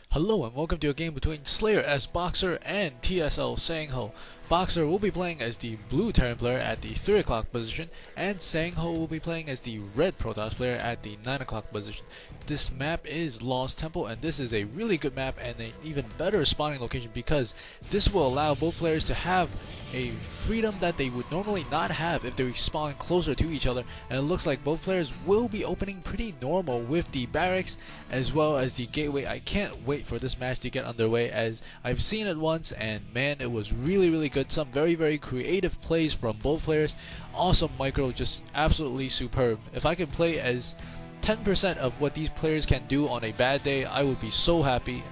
Hello and welcome to a game between SlayerSBoxeR and TSLSangHo. Boxer will be playing as the blue Terran player at the 3 o'clock position, and SangHo will be playing as the red Protoss player at the 9 o'clock position. This map is Lost Temple, and this is a really good map and an even better spawning location because this will allow both players to have a freedom that they would normally not have if they spawn closer to each other, and it looks like both players will be opening pretty normal with the barracks as well as the gateway. I can't wait for this match to get underway as I've seen it once and man, it was really good. Some very creative plays from both players. Awesome micro, just absolutely superb. If I could play as 10% of what these players can do on a bad day, I would be so happy.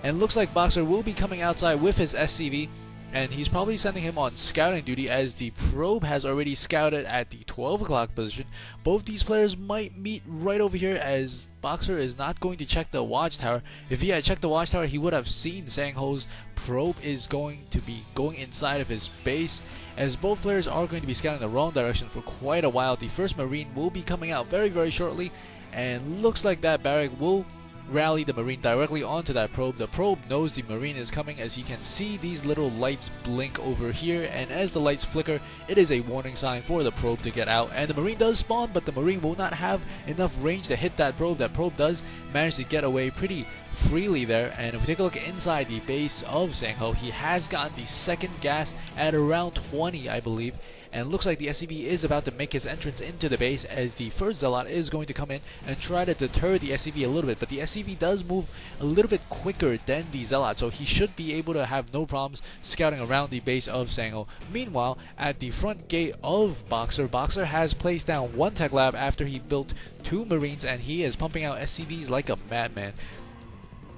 And looks like Boxer will be coming outside with his SCV, and he's probably sending him on scouting duty as the probe has already scouted at the 12 o'clock position. Both these players might meet right over here as Boxer is not going to check the watchtower. If he had checked the watchtower, he would have seen SangHo's probe is going to be going inside of his base, as both players are going to be scouting the wrong direction for quite a while. The first Marine will be coming out very shortly, and looks like that barrack will rally the Marine directly onto that probe. The probe knows the Marine is coming as he can see these little lights blink over here, and as the lights flicker, it is a warning sign for the probe to get out. And the Marine does spawn, but the Marine will not have enough range to hit that probe. That probe does manage to get away pretty freely there, and if we take a look inside the base of SangHo, he has gotten the second gas at around 20, I believe, and looks like the SCV is about to make his entrance into the base as the first Zealot is going to come in and try to deter the SCV a little bit, but the SCV does move a little bit quicker than the Zealot, so he should be able to have no problems scouting around the base of SangHo. Meanwhile, at the front gate of Boxer, Boxer has placed down one tech lab after he built 2 Marines, and he is pumping out SCVs like a madman.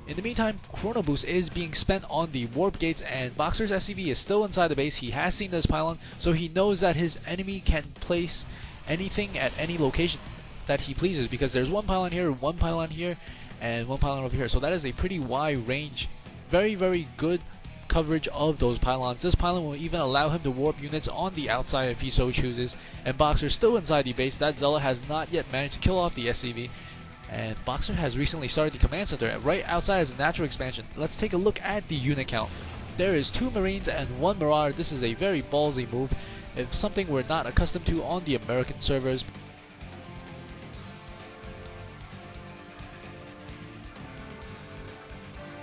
In the meantime, Chrono Boost is being spent on the warp gates, and Boxer's SCV is still inside the base. He has seen this pylon, so he knows that his enemy can place anything at any location that he pleases, because there's one pylon here, one pylon here, and one pylon over here. So that is a pretty wide range, very good coverage of those pylons. This pylon will even allow him to warp units on the outside if he so chooses, and Boxer's still inside the base. That Zealot has not yet managed to kill off the SCV. And Boxer has recently started the command center right outside as a natural expansion. Let's take a look at the unit count. There is 2 Marines and 1 Marauder. This is a very ballsy move. It's something we're not accustomed to on the American servers.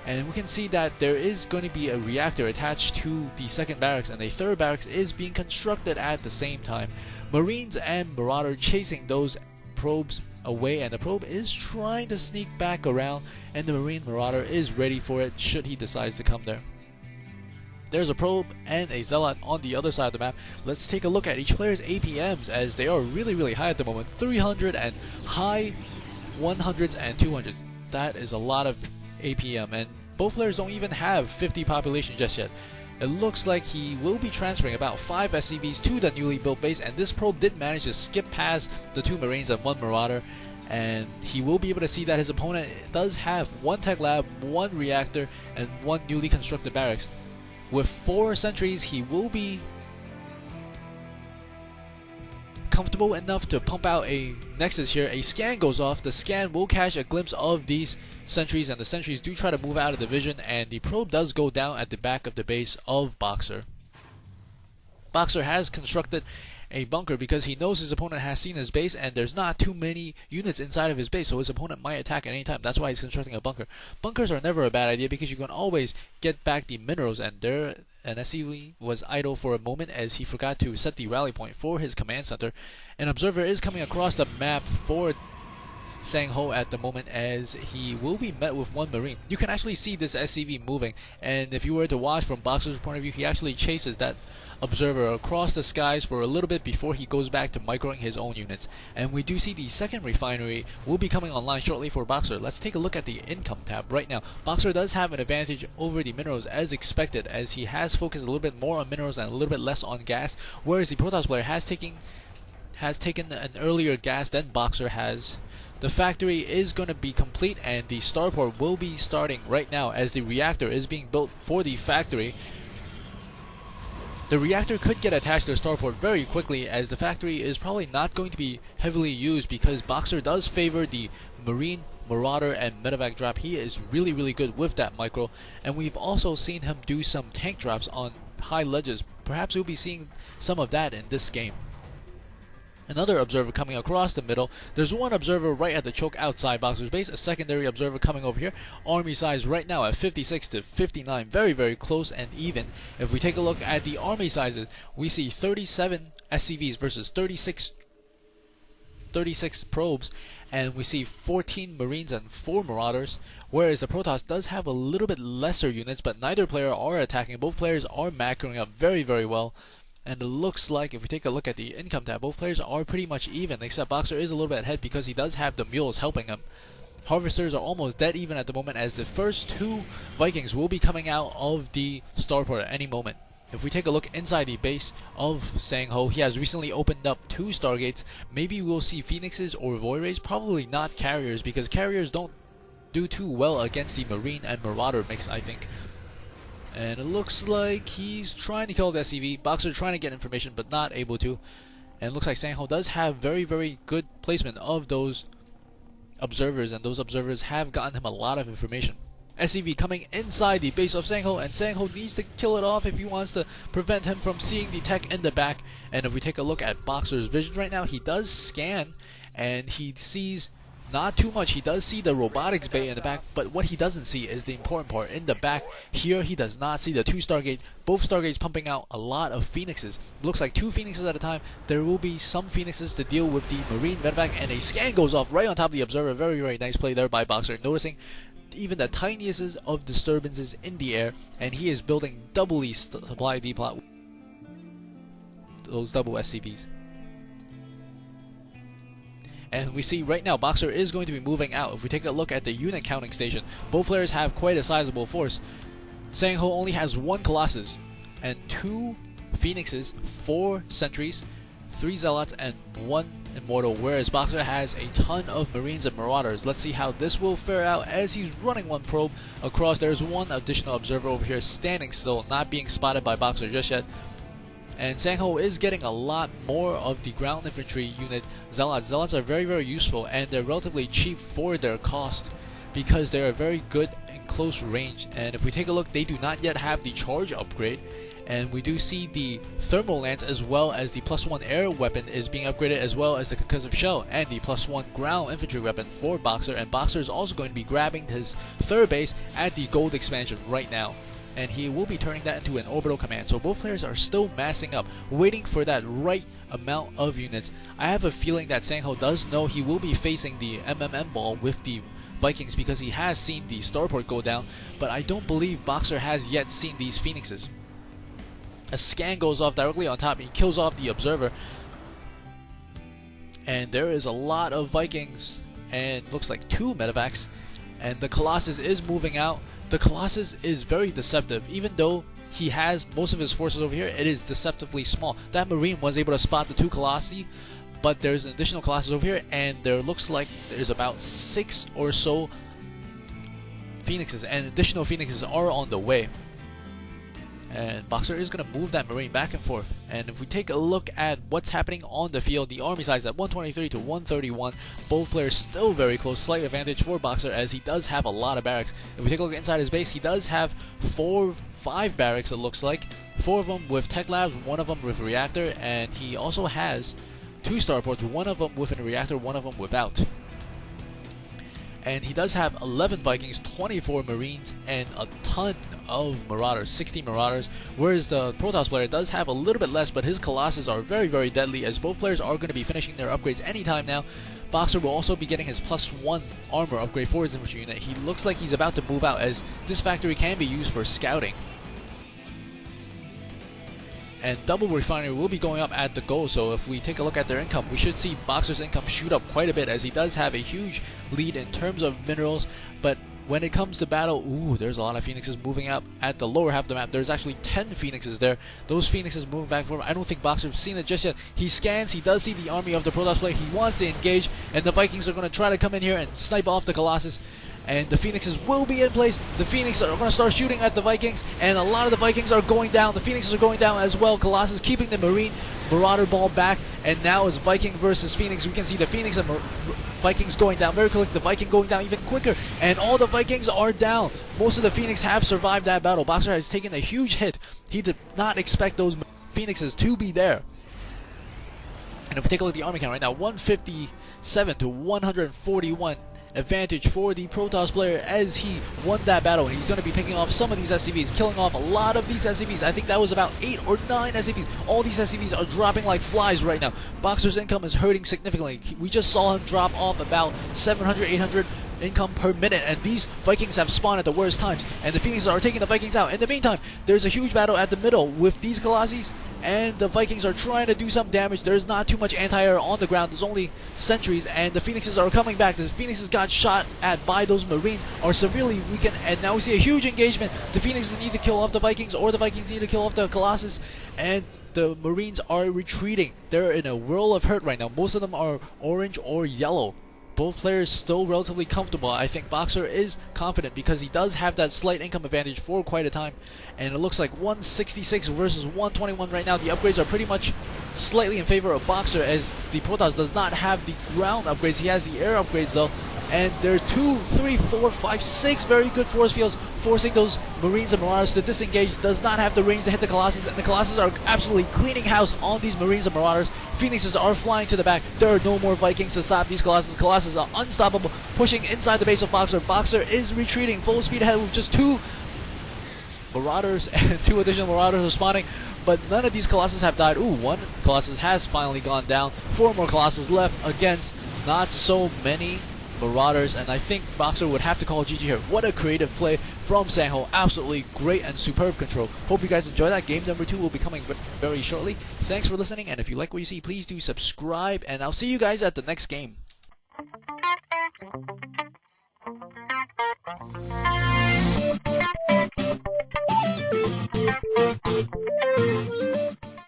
And we can see that there is going to be a reactor attached to the second barracks, and a third barracks is being constructed at the same time. Marines and Marauder chasing those probes away, and the probe is trying to sneak back around, and the Marine Marauder is ready for it should he decide to come there. There's a probe and a Zealot on the other side of the map. Let's take a look at each player's APMs as they are really high at the moment. 300 and high 100s and 200s. That is a lot of APM, and both players don't even have 50 population just yet. It looks like he will be transferring about 5 SCVs to the newly built base, and this probe did manage to skip past the 2 Marines and 1 Marauder, and he will be able to see that his opponent does have 1 tech lab, 1 reactor, and 1 newly constructed barracks. With 4 sentries, he will be comfortable enough to pump out a nexus here. A scan goes off. The scan will catch a glimpse of these sentries, and the sentries do try to move out of the vision, and the probe does go down at the back of the base of Boxer. Boxer has constructed a bunker because he knows his opponent has seen his base, and there's not too many units inside of his base, so his opponent might attack at any time. That's why he's constructing a bunker. Bunkers are never a bad idea because you can always get back the minerals, and an SCV was idle for a moment as he forgot to set the rally point for his command center. An observer is coming across the map for SangHo at the moment as he will be met with 1 Marine. You can actually see this SCV moving, and if you were to watch from Boxer's point of view, he actually chases that observer across the skies for a little bit before he goes back to microing his own units. And we do see the second refinery will be coming online shortly for Boxer. Let's take a look at the income tab right now. Boxer does have an advantage over the minerals as expected, as he has focused a little bit more on minerals and a little bit less on gas, whereas the Protoss player has taken an earlier gas than Boxer has. The factory is going to be complete, and the starport will be starting right now as the reactor is being built for the factory. The reactor could get attached to the starport very quickly, as the factory is probably not going to be heavily used because Boxer does favor the Marine Marauder and Medevac drop. He is really, really good with that micro, and we've also seen him do some tank drops on high ledges. Perhaps we'll be seeing some of that in this game. Another observer coming across the middle. There's one observer right at the choke outside Boxer's base. A secondary observer coming over here. Army size right now at 56 to 59. Very, very close and even. If we take a look at the army sizes, we see 37 SCVs versus 36 probes, and we see 14 Marines and 4 Marauders, whereas the Protoss does have a little bit lesser units, but neither player are attacking. Both players are macroing up very, very well. And it looks like, if we take a look at the income tab, both players are pretty much even, except Boxer is a little bit ahead because he does have the mules helping him. Harvesters are almost dead even at the moment, as the first 2 Vikings will be coming out of the starport at any moment. If we take a look inside the base of SangHo, he has recently opened up 2 Stargates. Maybe we'll see Phoenixes or Void Rays, probably not Carriers, because Carriers don't do too well against the Marine and Marauder mix, I think. And it looks like he's trying to kill the SCV. Boxer trying to get information, but not able to. And it looks like SangHo does have very, very good placement of those observers, and those observers have gotten him a lot of information. SCV coming inside the base of SangHo, and SangHo needs to kill it off if he wants to prevent him from seeing the tech in the back. And if we take a look at Boxer's vision right now, he does scan, and he sees not too much. He does see the robotics bay in the back, but what he doesn't see is the important part. In the back here, he does not see the 2 Stargates. Both Stargates pumping out a lot of Phoenixes. It looks like 2 Phoenixes at a time. There will be some Phoenixes to deal with the Marine Medevac, and a scan goes off right on top of the observer. Very, very nice play there by Boxer, noticing even the tiniest of disturbances in the air, and he is building doubly supply D-plot, those double SCVs. And we see right now Boxer is going to be moving out. If we take a look at the unit counting station, both players have quite a sizable force. SangHo only has 1 Colossus and 2 Phoenixes, 4 Sentries, 3 Zealots, and 1 Immortal, whereas Boxer has a ton of Marines and Marauders. Let's see how this will fare out as he's running 1 probe across. There's 1 additional observer over here standing still, not being spotted by Boxer just yet. And SangHo is getting a lot more of the ground infantry unit Zealots. Zealots are very, very useful, and they're relatively cheap for their cost because they are very good in close range. And if we take a look, they do not yet have the charge upgrade, and we do see the thermal lance as well as the +1 air weapon is being upgraded, as well as the concussive shell and the +1 ground infantry weapon for Boxer. And Boxer is also going to be grabbing his 3rd base at the gold expansion right now, and he will be turning that into an orbital command. So both players are still massing up, waiting for that right amount of units. I have a feeling that SangHo does know he will be facing the MMM ball with the Vikings because he has seen the starport go down, but I don't believe Boxer has yet seen these Phoenixes. A scan goes off directly on top. He kills off the observer, and there is a lot of Vikings, and looks like 2 Medevacs, and the Colossus is moving out. The Colossus is very deceptive. Even though he has most of his forces over here, it is deceptively small. That Marine was able to spot the 2 Colossi, but there's an additional Colossus over here, and there looks like there's about 6 or so Phoenixes, and additional Phoenixes are on the way. And Boxer is going to move that Marine back and forth. And if we take a look at what's happening on the field, the army size at 123 to 131. Both players still very close. Slight advantage for Boxer as he does have a lot of barracks. If we take a look inside his base, he does have 5 barracks, it looks like. 4 of them with tech labs, 1 of them with reactor, and he also has 2 starports, 1 of them with a reactor, 1 of them without. And he does have 11 Vikings, 24 Marines, and a ton of Marauders, 60 Marauders, whereas the Protoss player does have a little bit less, but his Colossus are very, very deadly, as both players are going to be finishing their upgrades anytime now. Boxer will also be getting his +1 armor upgrade for his infantry unit. He looks like he's about to move out, as this factory can be used for scouting. And double refinery will be going up at the goal, so if we take a look at their income, we should see Boxer's income shoot up quite a bit, as he does have a huge lead in terms of minerals. But when it comes to battle, ooh, there's a lot of Phoenixes moving up at the lower half of the map. There's actually 10 Phoenixes there. Those Phoenixes moving back and forth. I don't think Boxer's seen it just yet. He scans, he does see the army of the Protoss player. He wants to engage, and the Vikings are going to try to come in here and snipe off the Colossus. And the Phoenixes will be in place. The Phoenixes are going to start shooting at the Vikings, and a lot of the Vikings are going down. The Phoenixes are going down as well. Colossus keeping the Marauder ball back, and now it's Viking versus Phoenix. We can see the Phoenix and Vikings going down very quickly. The Viking going down even quicker. And all the Vikings are down. Most of the Phoenix have survived that battle. Boxer has taken a huge hit. He did not expect those Phoenixes to be there. And if we take a look at the army count right now, 157 to 141 advantage for the Protoss player as he won that battle. And he's going to be picking off some of these SCVs, killing off a lot of these SCVs. I think that was about 8 or 9 SCVs. All these SCVs are dropping like flies right now. Boxer's income is hurting significantly. We just saw him drop off about 700, 800 income per minute, and these Vikings have spawned at the worst times, and the Phoenixes are taking the Vikings out. In the meantime, there's a huge battle at the middle with these Colossus, and the Vikings are trying to do some damage. There's not too much anti-air on the ground. There's only sentries, and the Phoenixes are coming back. The Phoenixes got shot at by those Marines, are severely weakened, and now we see a huge engagement. The Phoenixes need to kill off the Vikings, or the Vikings need to kill off the Colossus, and the Marines are retreating. They're in a whirl of hurt right now. Most of them are orange or yellow. Both players still relatively comfortable. I think Boxer is confident because he does have that slight income advantage for quite a time. And it looks like 166 versus 121 right now. The upgrades are pretty much slightly in favor of Boxer, as the Protoss does not have the ground upgrades. He has the air upgrades though. And there are 2, 3, 4, 5, 6 very good force fields, forcing those Marines and Marauders to disengage. Does not have the range to hit the Colossus, and the Colossus are absolutely cleaning house on these Marines and Marauders. Phoenixes are flying to the back. There are no more Vikings to stop these Colossus. Colossus are unstoppable, pushing inside the base of Boxer. Boxer is retreating full speed ahead with just 2 Marauders and 2 additional Marauders responding. But none of these Colossus have died. Ooh, 1 Colossus has finally gone down. 4 more Colossus left against not so many Marauders, and I think Boxer would have to call GG here. What a creative play from SangHo. Absolutely great and superb control. Hope you guys enjoy that. Game number 2 will be coming very shortly. Thanks for listening, and if you like what you see, please do subscribe, and I'll see you guys at the next game.